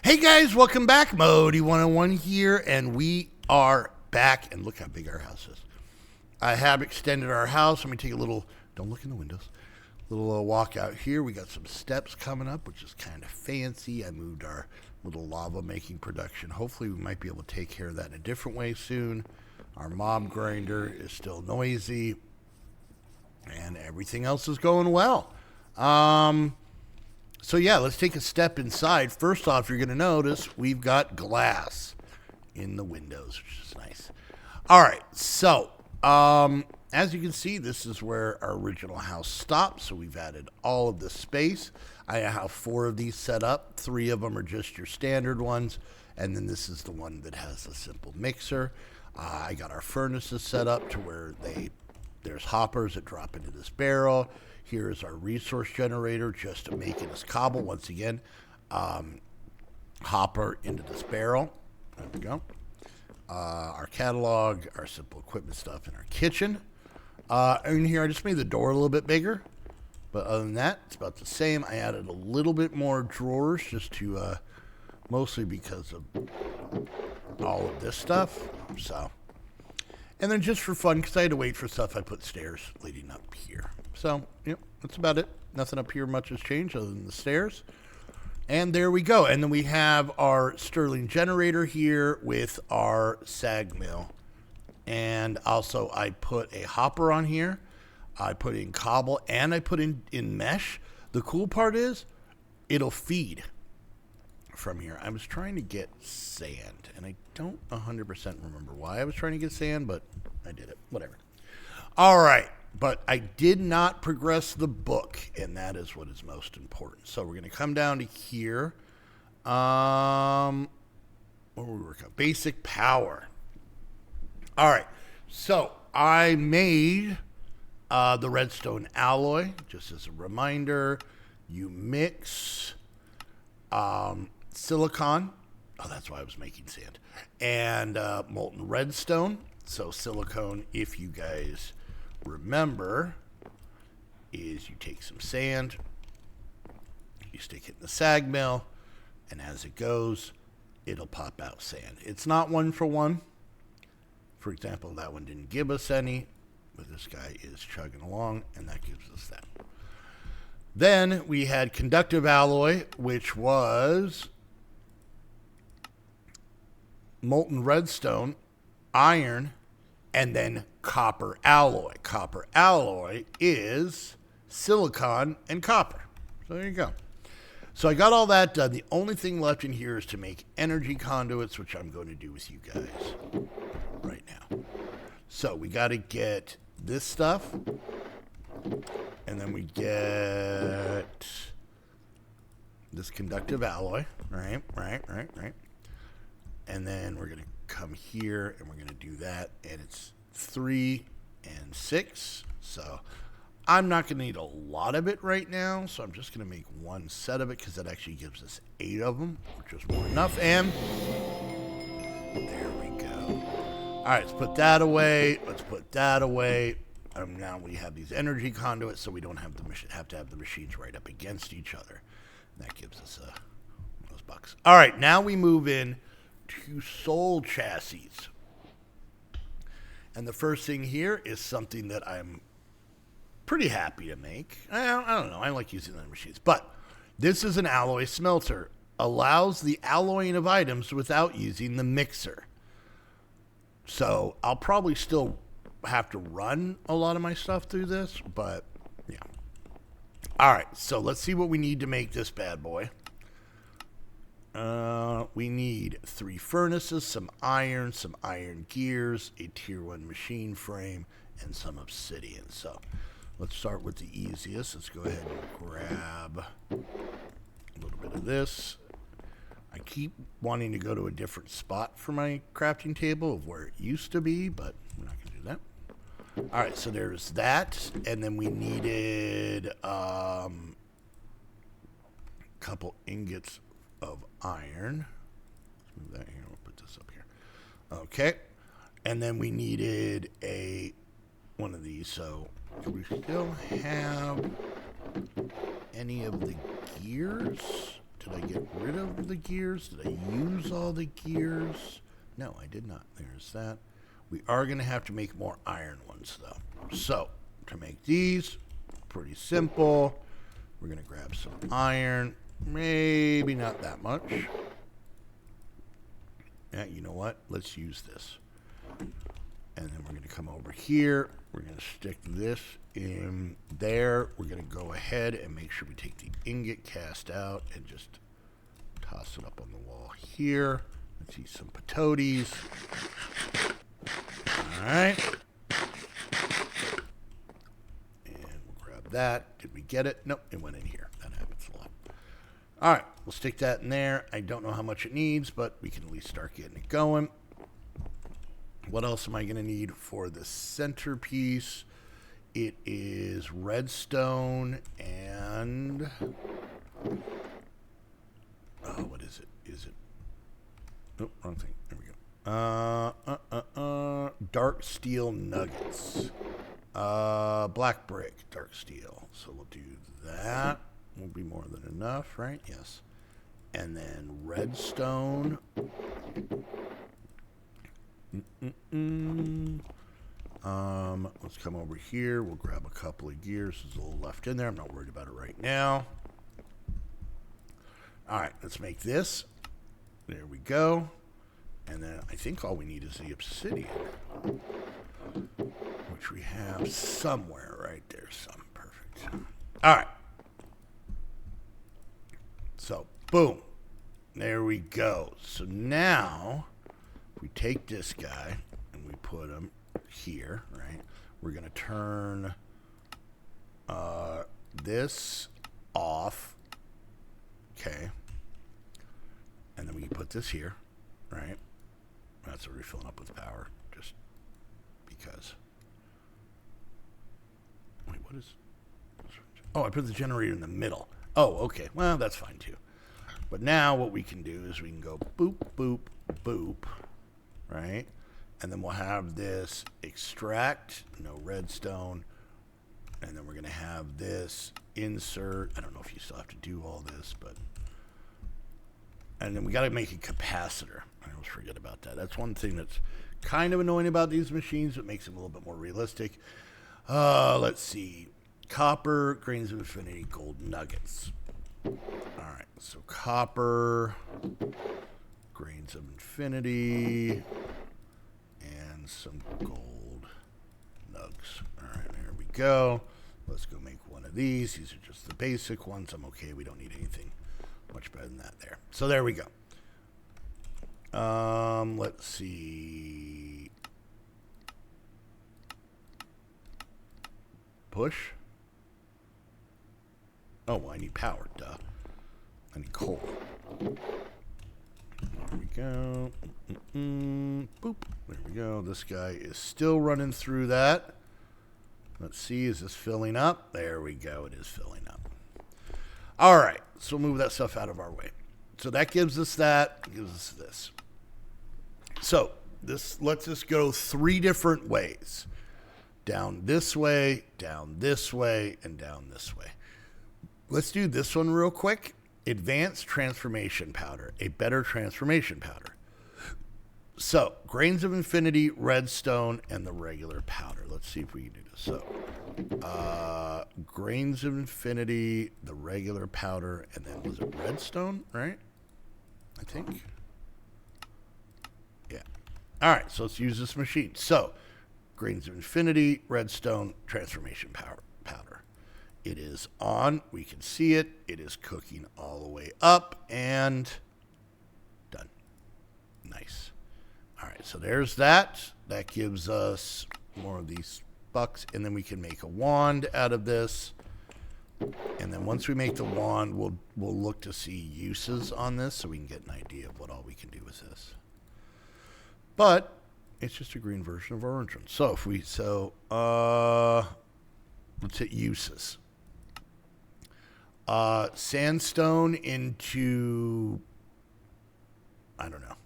Hey guys, welcome back. Modi 101 here, and we are back. And look how big our house is. I have extended our house. Let me take a little, don't look in the windows, little walk out here. We got some steps coming up, which is kind of fancy. I moved our little lava making production. Hopefully we might be able to take care of that in a different way soon. Our mob grinder is still noisy, and everything else is going well. So yeah, let's take a step inside. First off, you're going to notice we've got glass in the windows, which is nice. All right, so as you can see, this is where our original house stopped. So we've added all of the space. I have 4 of these set up. 3 of them are just your standard ones, and then this is the one that has a simple mixer. I got our furnaces set up to where there's hoppers that drop into this barrel. Here's our resource generator just to making us cobble. Once again, hopper into this barrel. There we go. Our catalog, our simple equipment stuff in our kitchen. In here, I just made the door a little bit bigger. But other than that, it's about the same. I added a little bit more drawers just to, mostly because of all of this stuff. So, and then just for fun, because I had to wait for stuff, I put stairs leading up here. So, yep, that's about it. Nothing up here much has changed other than the stairs. And there we go. And then we have our Stirling generator here with our sag mill. And also I put a hopper on here. I put in cobble and I put in mesh. The cool part is it'll feed from here. I was trying to get sand, and I don't 100% remember why I was trying to get sand, but I did it. Whatever. All right. But I did not progress the book, and that is what is most important. So we're going to come down to here. What will we work on? Basic power. All right. So I made the redstone alloy. Just as a reminder, you mix silicon. Oh, that's why I was making sand. And molten redstone. So silicone, if you guys remember, is you take some sand, you stick it in the sag mill, and as it goes, it'll pop out sand. It's not 1 for 1. For example, that one didn't give us any, but this guy is chugging along, and that gives us that. Then we had conductive alloy, which was molten redstone, iron, and then copper alloy. Copper alloy is silicon and copper. So there you go. So I got all that done. The only thing left in here is to make energy conduits, which I'm going to do with you guys right now. So we got to get this stuff, and then we get this conductive alloy. Right. And then we're going to come here, and we're going to do that, and it's 3 and 6. So I'm not going to need a lot of it right now, so I'm just going to make 1 set of it because that actually gives us 8 of them, which is more than enough. And there we go. All right, let's put that away. Let's put that away. Now we have these energy conduits, so we don't have to have the machines right up against each other. And that gives us those bucks. All right, now we move in to soul chassis. And the first thing here is something that I'm pretty happy to make. I don't know. I like using the machines. But this is an alloy smelter. Allows the alloying of items without using the mixer. So I'll probably still have to run a lot of my stuff through this. But yeah. All right. So let's see what we need to make this bad boy. We need 3 furnaces, some iron gears, a tier 1 machine frame, and some obsidian. So let's start with the easiest. Let's go ahead and grab a little bit of this. I keep wanting to go to a different spot for my crafting table of where it used to be, but we're not going to do that. All right, so there's that. And then we needed a couple ingots of iron. Let's move that here. We'll put this up here. Okay. And then we needed one of these. So do we still have any of the gears? Did I get rid of the gears? Did I use all the gears? No, I did not. There's that. We are going to have to make more iron ones, though. So, to make these, pretty simple. We're going to grab some iron. Maybe not that much. Yeah, you know what? Let's use this. And then we're going to come over here. We're going to stick this in there. We're going to go ahead and make sure we take the ingot cast out and just toss it up on the wall here. Let's see some patotes. All right. And we'll grab that. Did we get it? Nope, it went in here. That happens a lot. All right, we'll stick that in there. I don't know how much it needs, but we can at least start getting it going. What else am I going to need for the centerpiece? It is redstone and... oh, what is it? Is it... oh, wrong thing. There we go. Dark steel nuggets. Black brick, dark steel. So we'll do that. Will be more than enough, right? Yes. And then redstone. Let's come over here. We'll grab a couple of gears. There's a little left in there. I'm not worried about it right now. All right, let's make this. There we go. And then I think all we need is the obsidian, which we have somewhere right there. Some perfect. All right. So, boom. There we go. So now, if we take this guy and we put him here, right? We're going to turn this off. Okay. And then we can put this here, right? That's what we're filling up with power, just because. Wait, what is... oh, I put the generator in the middle. Oh, okay. Well, that's fine, too. But now what we can do is we can go boop, boop, boop, right? And then we'll have this extract, no redstone. And then we're going to have this insert. I don't know if you still have to do all this, but... and then we got to make a capacitor. I always forget about that. That's one thing that's kind of annoying about these machines, but makes them a little bit more realistic. Let's see. Copper, grains of infinity, gold nuggets. All right, so copper, grains of infinity, and some gold nugs. All right, there we go. Let's go make one of these. These are just the basic ones. I'm okay. We don't need anything much better than that there. So there we go. Let's see. Push. Oh, well, I need power, duh. I need coal. There we go. Boop. There we go. This guy is still running through that. Let's see, is this filling up? There we go. It is filling up. All right, so we'll move that stuff out of our way. So that gives us that, gives us this. So this lets us go 3 different ways. Down this way, and down this way. Let's do this one real quick. Advanced transformation powder, a better transformation powder. So, grains of infinity, redstone, and the regular powder. Let's see if we can do this. So, grains of infinity, the regular powder, and then was it redstone, right? I think. Yeah. All right, so let's use this machine. So, grains of infinity, redstone, transformation powder. It is on. We can see it. It is cooking all the way up and done. Nice. All right, so there's that. That gives us more of these bucks, and then we can make a wand out of this. And then once we make the wand, we'll look to see uses on this so we can get an idea of what all we can do with this. But it's just a green version of our orange one. So if we let's hit uses. Sandstone into, I don't know,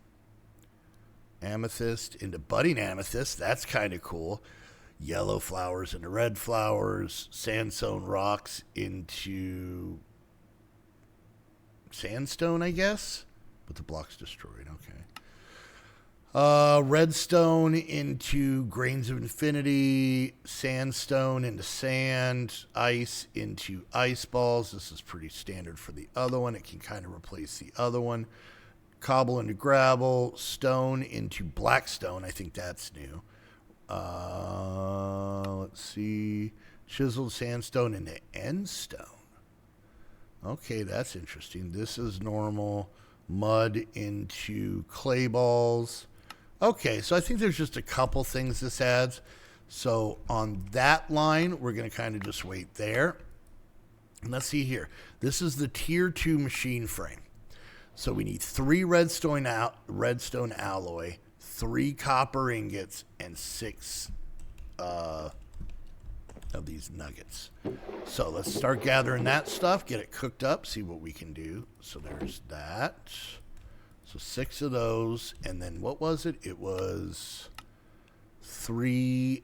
amethyst into budding amethyst. That's kind of cool. Yellow flowers into red flowers. Sandstone rocks into sandstone, I guess. But the block's destroyed. Okay. Redstone into grains of infinity, sandstone into sand, ice into ice balls. This is pretty standard for the other one. It can kind of replace the other one. Cobble into gravel, stone into blackstone. I think that's new. Let's see. Chiseled sandstone into end stone. Okay, that's interesting. This is normal. Mud into clay balls. Okay, so I think there's just a couple things this adds. So on that line, we're going to kind of just wait there. And let's see here. This is the tier 2 machine frame. So we need 3 redstone alloy, 3 copper ingots, and 6 of these nuggets. So let's start gathering that stuff, get it cooked up, see what we can do. So there's that. So 6 of those, and then what was it? It was 3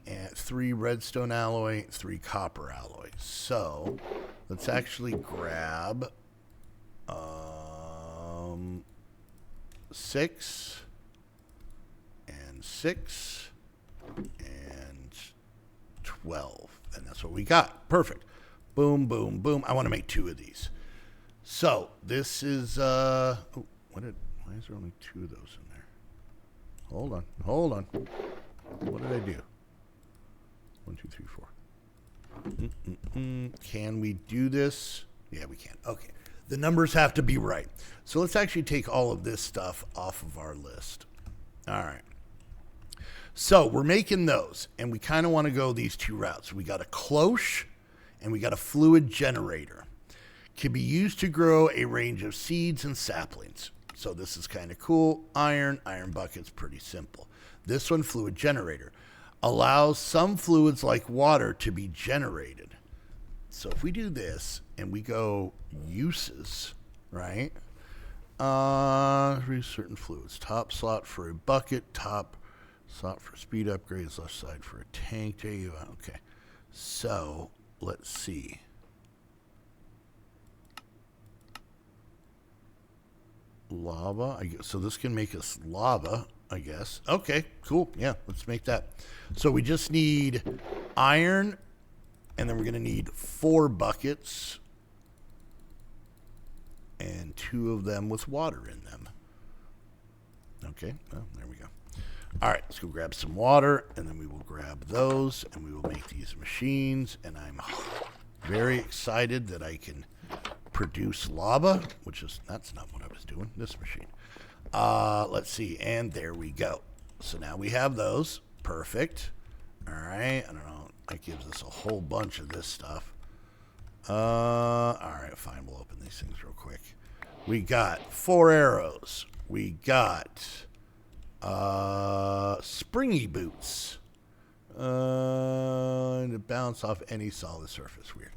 redstone alloy, 3 copper alloy. So let's actually grab 6 and 6 and 12, and that's what we got. Perfect. Boom, boom, boom. I want to make 2 of these. So this is why is there only 2 of those in there? Hold on. What did I do? 1, 2, 3, 4. Can we do this? Yeah, we can. Okay. The numbers have to be right. So let's actually take all of this stuff off of our list. All right. So we're making those, and we kind of want to go these 2 routes. We got a cloche, and we got a fluid generator. Can be used to grow a range of seeds and saplings. So this is kind of cool. Iron bucket's pretty simple. This one, fluid generator, allows some fluids like water to be generated. So if we do this and we go uses, right? Certain fluids. Top slot for a bucket, top slot for speed upgrades, left side for a tank. There you go. Okay. So let's see. Lava. So this can make us lava, I guess. Okay, cool. Yeah, let's make that. So we just need iron, and then we're going to need 4 buckets, and 2 of them with water in them. Okay, well, there we go. All right, let's go grab some water, and then we will grab those, and we will make these machines, and I'm very excited that I can produce lava, that's not what I was doing, this machine. Let's see, and there we go. So now we have those. Perfect. All right, I don't know, that gives us a whole bunch of this stuff. All right, fine, we'll open these things real quick. We got 4 arrows. We got springy boots to bounce off any solid surface. Weird.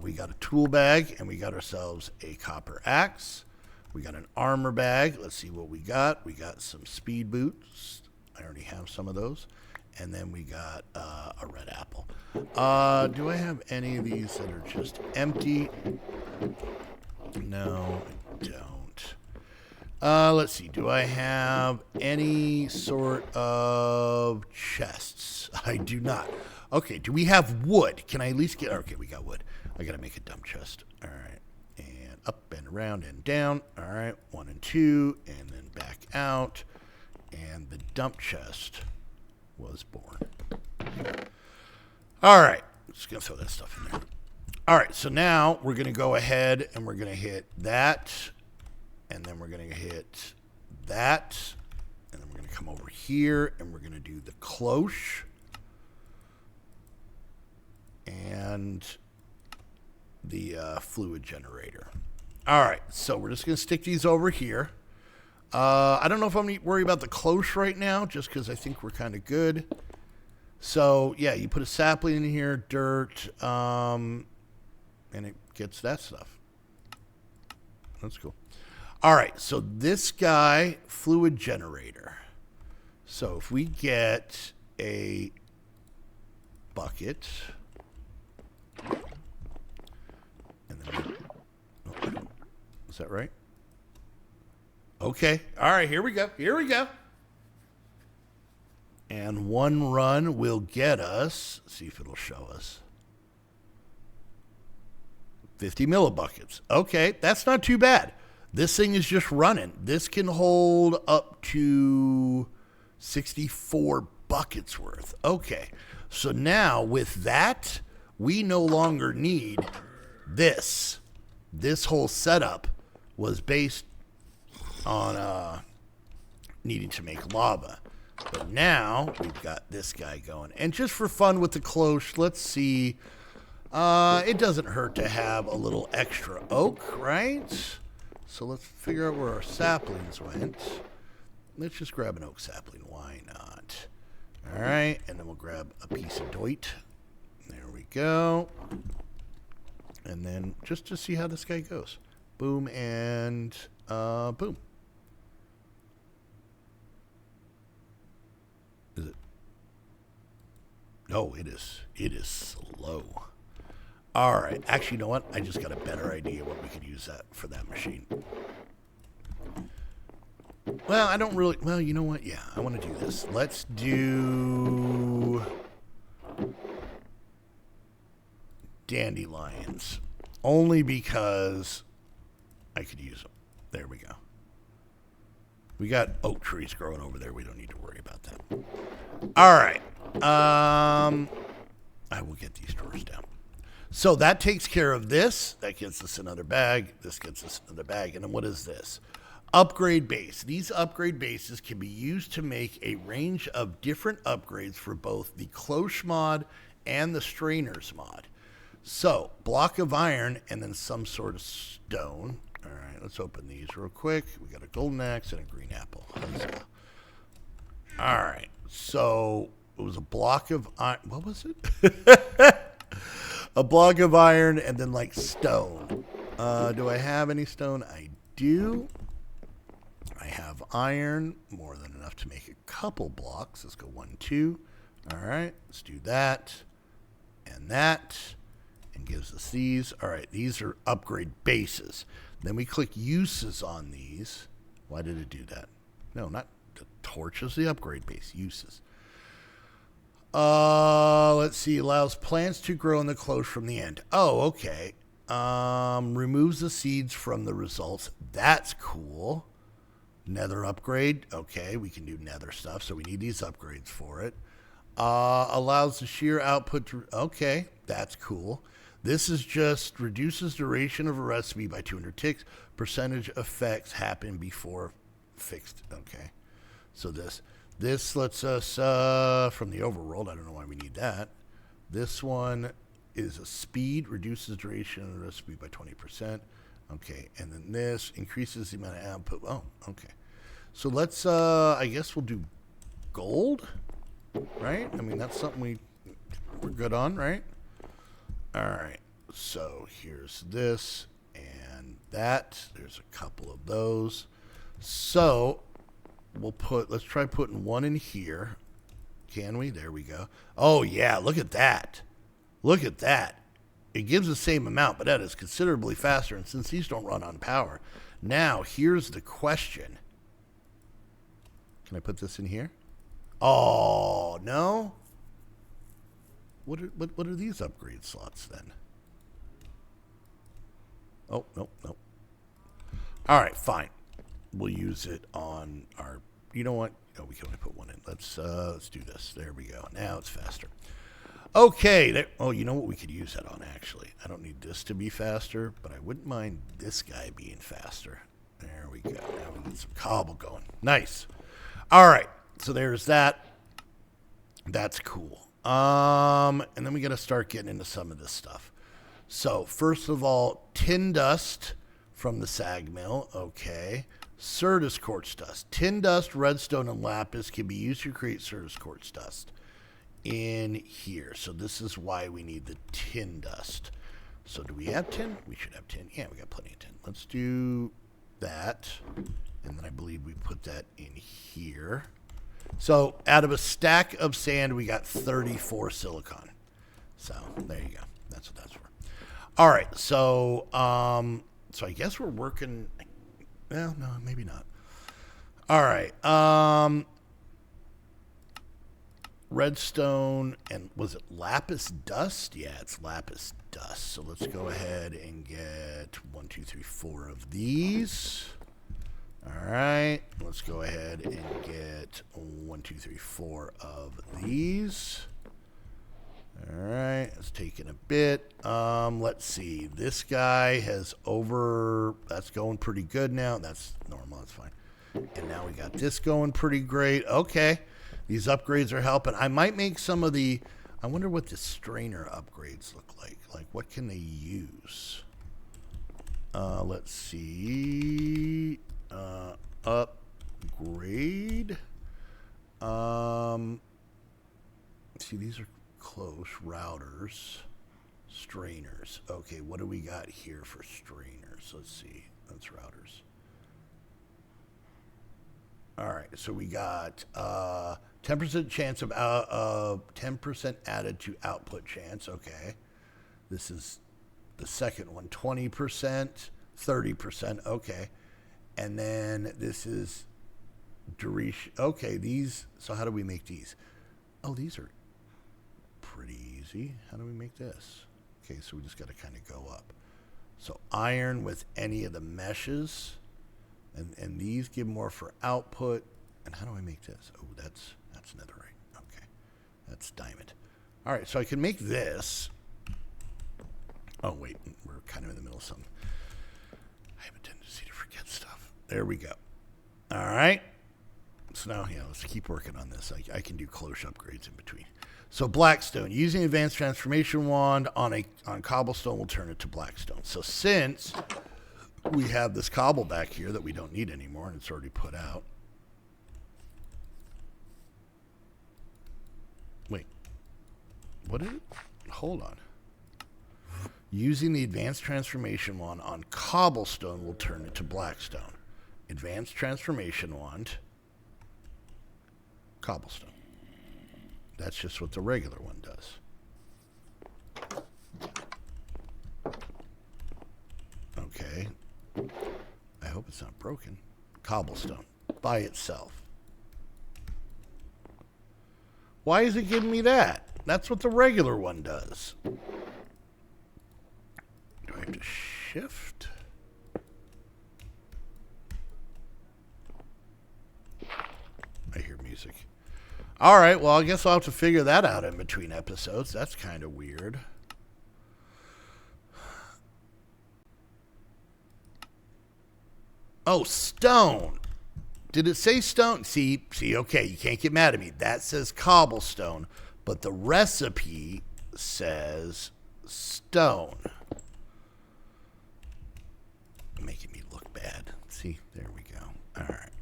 We got a tool bag, and we got ourselves a copper axe. We got an armor bag. Let's see what we got. We got some speed boots. I already have some of those. And then we got a red apple. Do I have any of these that are just empty? No, I don't. Let's see. Do I have any sort of chests? I do not. Okay, do we have wood? Can I at least get... Okay, we got wood. I got to make a dump chest. All right. And up and around and down. All right. 1 and 2. And then back out. And the dump chest was born. All right. Just going to throw that stuff in there. All right. So now we're going to go ahead and we're going to hit that. And then we're going to hit that. And then we're going to come over here and we're going to do the cloche. And the fluid generator. All right, so we're just going to stick these over here. I don't know if I'm going to worry about the cloche right now, just because I think we're kind of good. So, yeah, you put a sapling in here, dirt, and it gets that stuff. That's cool. All right, so this guy, fluid generator. So if we get a bucket... And then Is that right? Okay. All right, here we go. Here we go. And one run will get us, see if it'll show us, 50 millibuckets. Okay, that's not too bad. This thing is just running. This can hold up to 64 buckets worth. Okay, so now with that, we no longer need this. This whole setup was based on needing to make lava. But now we've got this guy going. And just for fun with the cloche, let's see. It doesn't hurt to have a little extra oak, right? So let's figure out where our saplings went. Let's just grab an oak sapling. Why not? All right. And then we'll grab a piece of doit. There we go. And then just to see how this guy goes. Boom and boom. Is it? No, it is. It is slow. All right. Actually, you know what? I just got a better idea what we could use that for that machine. Well, I don't really... Well, you know what? Yeah, I want to do this. Let's do... dandelions. Only because I could use them. There we go. We got oak trees growing over there. We don't need to worry about that. All right. I will get these drawers down. So that takes care of this. That gets us another bag. This gets us another bag. And then what is this? Upgrade base. These upgrade bases can be used to make a range of different upgrades for both the cloche mod and the strainers mod. So, block of iron and then some sort of stone. All right, let's open these real quick. We got a golden axe and a green apple. All right, so it was a block of iron. What was it? A block of iron and then like stone. Do I have any stone? I do. I have iron, more than enough to make a couple blocks. Let's go 1, 2. All right, let's do that and that. And gives us these. All right, these are upgrade bases. Then we click uses on these. Why did it do that? No, not the torches, the upgrade base, uses. Let's see, allows plants to grow in the cloche from the end. Oh, okay. Removes the seeds from the results. That's cool. Nether upgrade. Okay, we can do nether stuff, so we need these upgrades for it. Allows the shear output to... Okay, that's cool. This is just reduces duration of a recipe by 200 ticks. Percentage effects happen before fixed. Okay. So this lets us, from the overworld, I don't know why we need that. This one is a speed, reduces duration of the recipe by 20%. Okay. And then this increases the amount of output. Oh, okay. So let's, I guess we'll do gold, right? I mean, that's something we're good on, right? All right, so here's this and that. There's a couple of those. So let's try putting one in here. Can we? There we go. Oh, yeah, look at that. Look at that. It gives the same amount, but that is considerably faster. And since these don't run on power, now here's the question. Can I put this in here? Oh, no. What are these upgrade slots then? Oh, nope. All right, fine. We'll use it on our... You know what? Oh, we can only put one in. Let's do this. There we go. Now it's faster. Okay. Oh, you know what we could use that on, actually? I don't need this to be faster, but I wouldn't mind this guy being faster. There we go. Now we get some cobble going. Nice. All right. So there's that. That's cool. And then we got to start getting into some of this stuff. So first of all, tin dust from the sag mill. Okay. Certus quartz dust. Tin dust, redstone, and lapis can be used to create Certus quartz dust in here. So this is why we need the tin dust. So do we have tin? We should have tin. Yeah, we got plenty of tin. Let's do that. And then I believe we put that in here. So out of a stack of sand, we got 34 silicon. So there you go. That's what that's for. All right. So So I guess we're working. Well, no, maybe not. All right. Redstone, and was it lapis dust? Yeah, it's lapis dust. So let's go ahead and get 1, 2, 3, 4 of these. All right. Let's go ahead and get 1, 2, 3, 4 of these. All right, it's taking a bit. Let's see. This guy has that's going pretty good now. That's normal, that's fine. And now we got this going pretty great. Okay, these upgrades are helping. I might make some of I wonder what the strainer upgrades look like. Like, what can they use? Let's see. Upgrade. See, these are close. Routers, strainers. Okay, what do we got here for strainers? Let's see. That's routers. All right, so we got 10% chance of 10% added to output chance. Okay, this is the second one. 20%, 30%. Okay, and then this is duration. Okay, these. So how do we make these? Oh, these are pretty easy. How do we make this? Okay, so we just got to kind of go up. So iron with any of the meshes, and these give more for output. And how do I make this? Oh, that's netherite. Okay, that's diamond. All right, so I can make this. Oh wait, we're kind of in the middle of something. I have a tendency to forget stuff. There we go. All right. So now, let's keep working on this. I can do close upgrades in between. So Blackstone, using advanced transformation wand on cobblestone will turn it to Blackstone. So since we have this cobble back here that we don't need anymore, and it's already put out. Wait, what is it? Hold on. Using the advanced transformation wand on cobblestone will turn it to Blackstone. Advanced transformation wand, cobblestone. That's just what the regular one does. Okay. I hope it's not broken. Cobblestone by itself. Why is it giving me that? That's what the regular one does. Do I have to shift? I hear music. All right, well, I guess I'll have to figure that out in between episodes. That's kind of weird. Oh, stone. Did it say stone? See, okay, you can't get mad at me. That says cobblestone, but the recipe says stone. Making me look bad. See, there we go. All right.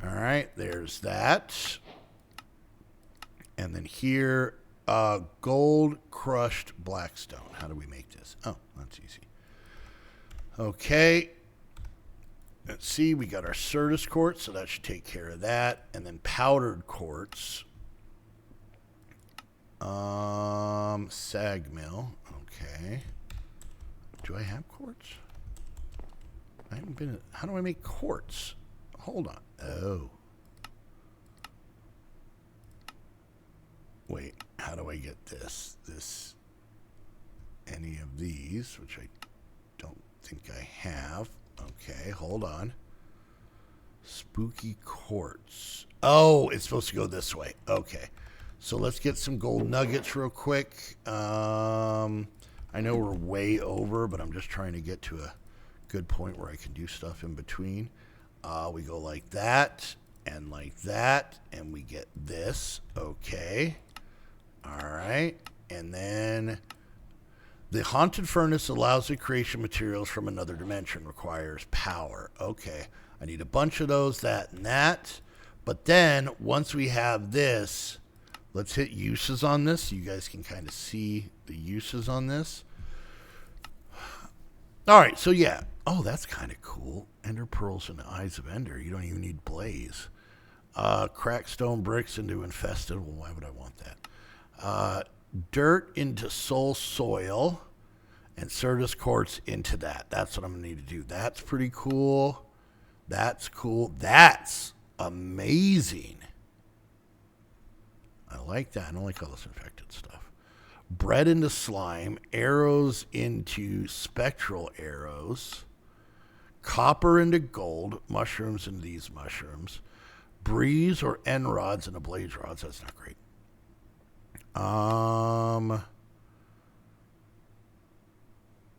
All right, there's that. And then here, gold crushed blackstone. How do we make this? Oh, that's easy. Okay. Let's see, we got our Certus quartz, so that should take care of that. And then powdered quartz. Sag mill. Okay. Do I have quartz? I haven't been. How do I make quartz? Hold on. Oh. Wait, how do I get this? Any of these, which I don't think I have. Okay, hold on. Spooky quartz. Oh, it's supposed to go this way. Okay. So let's get some gold nuggets real quick. I know we're way over, but I'm just trying to get to a good point where I can do stuff in between. We go like that, and we get this. Okay. All right. And then the haunted furnace allows the creation of materials from another dimension, requires power. Okay. I need a bunch of those, that, and that. But then, once we have this, let's hit uses on this so you guys can kind of see the uses on this. All right, so yeah. Oh, that's kind of cool. Ender pearls and the eyes of Ender. You don't even need blaze. Crack stone bricks into infested. Well, why would I want that? Dirt into soul soil. and Certus quartz into that. That's what I'm going to need to do. That's pretty cool. That's cool. That's amazing. I like that. I don't like all this infected stuff. Bread into slime. Arrows into spectral arrows. Copper into gold. Mushrooms into these mushrooms. Breeze or end rods into blaze rods. That's not great.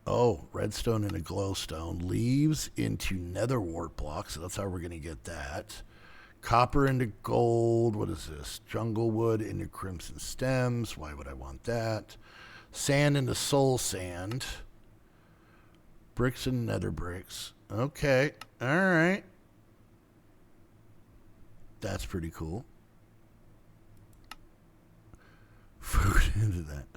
Oh, redstone into glowstone. Leaves into nether wart blocks. So that's how we're going to get that. Copper into gold. What is this? Jungle wood into crimson stems. Why would I want that? Sand into soul sand. Bricks and nether bricks. Okay. All right. That's pretty cool. Food into that.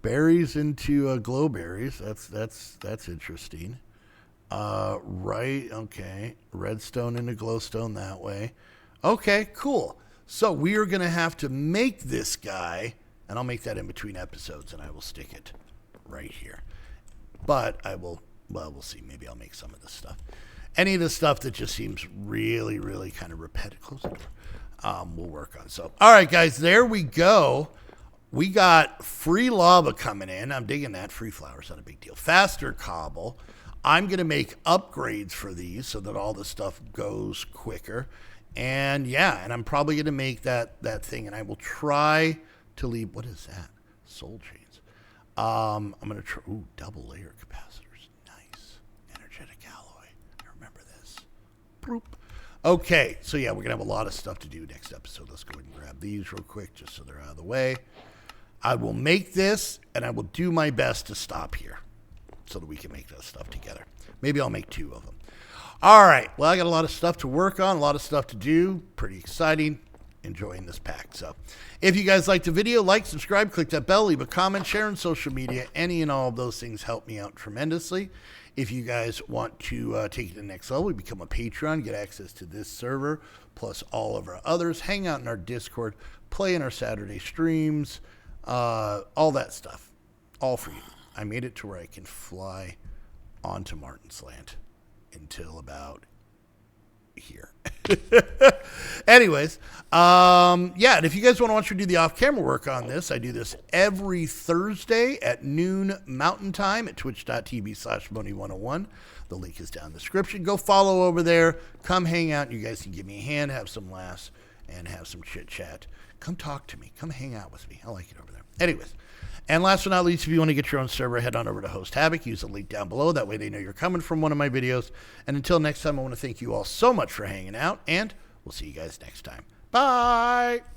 Berries into glow berries. That's interesting. Right. Okay. Redstone into glowstone that way. Okay. Cool. So we are going to have to make this guy, and I'll make that in between episodes, and I will stick it right here. But I will. Well, we'll see. Maybe I'll make some of this stuff. Any of the stuff that just seems really, really kind of repetitive, close the door, we'll work on. So, all right, guys, there we go. We got free lava coming in. I'm digging that. Free flowers, not a big deal. Faster cobble. I'm going to make upgrades for these so that all the stuff goes quicker. And, yeah, and I'm probably going to make that thing. And I will try to leave. What is that? Soul chains. I'm going to try. Ooh, double layer capacitors. Nice. Energetic alloy. I remember this. Boop. Okay, so yeah, we're going to have a lot of stuff to do next episode. Let's go ahead and grab these real quick just so they're out of the way. I will make this, and I will do my best to stop here so that we can make that stuff together. Maybe I'll make 2 of them. All right, well, I got a lot of stuff to work on, a lot of stuff to do. Pretty exciting. Enjoying this pack. So if you guys liked the video, like, subscribe, click that bell, leave a comment, share on social media. Any and all of those things help me out tremendously. If you guys want to take it to the next level, become a Patreon, get access to this server, plus all of our others, hang out in our Discord, play in our Saturday streams, all that stuff. All for you. I made it to where I can fly onto Martin's Land until about here. Anyways, yeah, and if you guys want to watch me do the off-camera work on this, I do this every Thursday at noon Mountain Time at twitch.tv/Moni101. The link is down in the description. Go follow over there. Come hang out. You guys can give me a hand, have some laughs, and have some chit-chat. Come talk to me. Come hang out with me. I like it over there. Anyways, and last but not least, if you want to get your own server, head on over to Host Havoc. Use the link down below. That way they know you're coming from one of my videos. And until next time, I want to thank you all so much for hanging out, and we'll see you guys next time. Bye!